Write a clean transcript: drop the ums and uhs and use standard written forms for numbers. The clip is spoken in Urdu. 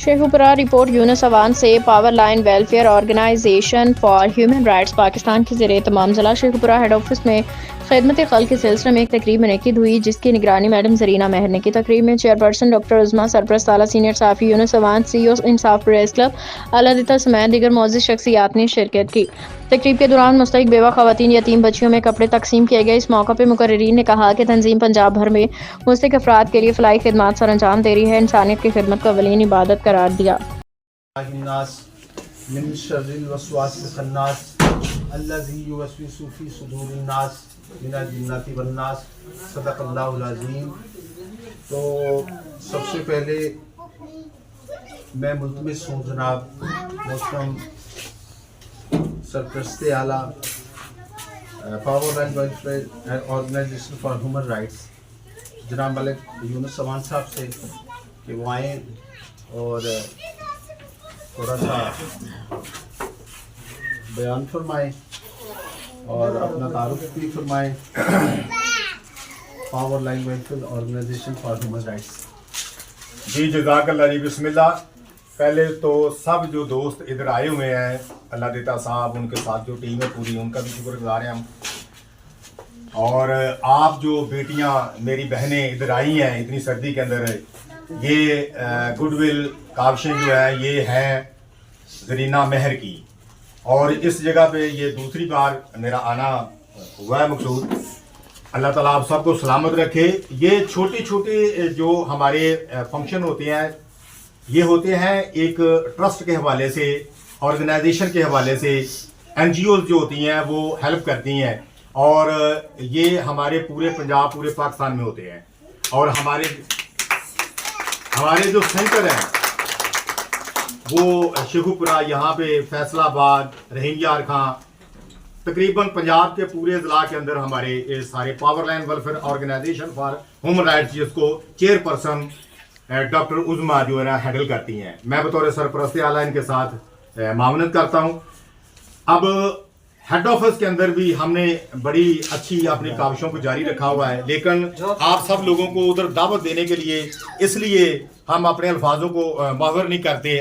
شیخوپورہ رپورٹ یونس اوان سے power line welfare organisation for human rights Pakistan کے زیر اہتمام ضلع شیخوپورہ ہیڈ آفس میں خدمت خلق کے سلسلے میں ایک تقریب منعقد ہوئی، جس کی نگرانی میڈم زرینہ مہر نے کی۔ تقریب میں چیئرپرسن ڈاکٹر عظمیٰ سرپرست اعلیٰ سینئر صحافی یونس اوان، سی ای او انصاف پریس کلب اللہ سمیت دیگر معزز شخصیات نے شرکت کی۔ تقریب کے دوران مستحق بیوہ خواتین، یتیم بچیوں میں کپڑے تقسیم کیے گئے۔ اس موقع پر مقررین نے کہا کہ تنظیم پنجاب بھر میں مستحق افراد کے لیے فلاحی خدمات سر انجام دے رہی ہے، انسانیت کی خدمت کو اولین عبادت قرار دیا۔ الناس من شر الوسواس الخناس الذي يوسوس في صدور الناس من الجنة والناس، صدق اللہ العظیم۔ تو سب سے پہلے میں ملتمس ہوں جناب محترم سرپرست اعلیٰ power line welfare organisation for human rights جناب ملک یونس اوان صاحب سے کہ وہ آئیں اور تھوڑا سا بیان فرمائیں اور اپنا تعارف بھی فرمائیں power line welfare organisation for human rights. جی جزاک اللہ جی، بسم اللہ۔ پہلے تو سب جو دوست ادھر آئے ہوئے ہیں، اللہ دیتا صاحب ان کے ساتھ جو ٹیم ہے پوری، ان کا بھی شکر گزار ہیں ہم۔ اور آپ جو بیٹیاں میری بہنیں ادھر آئی ہیں اتنی سردی کے اندر، یہ گڈ ول کاوشیں جو ہے یہ ہیں زرینہ مہر کی، اور اس جگہ پہ یہ دوسری بار میرا آنا ہوا ہے مقصود۔ اللہ تعالیٰ آپ سب کو سلامت رکھے۔ یہ چھوٹے چھوٹے جو ہمارے فنکشن ہوتے ہیں، یہ ہوتے ہیں ایک ٹرسٹ کے حوالے سے، آرگنائزیشن کے حوالے سے، این جی اوز جو ہوتی ہیں وہ ہیلپ کرتی ہیں، اور یہ ہمارے پورے پنجاب پورے پاکستان میں ہوتے ہیں۔ اور ہمارے جو سینٹر ہیں وہ شیخوپورہ، یہاں پہ فیصلہ آباد، رحیم یار خان، تقریباً پنجاب کے پورے ضلع کے اندر ہمارے یہ سارے power line welfare organisation for human rights, جس کو چیئر پرسن ڈاکٹر عظمیٰ جو ہے نا ہینڈل کرتی ہیں، میں بطور سرپرست اعلیٰ ان کے ساتھ معاونت کرتا ہوں۔ اب ہیڈ آفس کے اندر بھی ہم نے بڑی اچھی اپنی کاوشوں کو جاری رکھا ہوا ہے، لیکن آپ سب لوگوں کو ادھر دعوت دینے کے لیے اس لیے ہم اپنے الفاظوں کو محور نہیں کرتے۔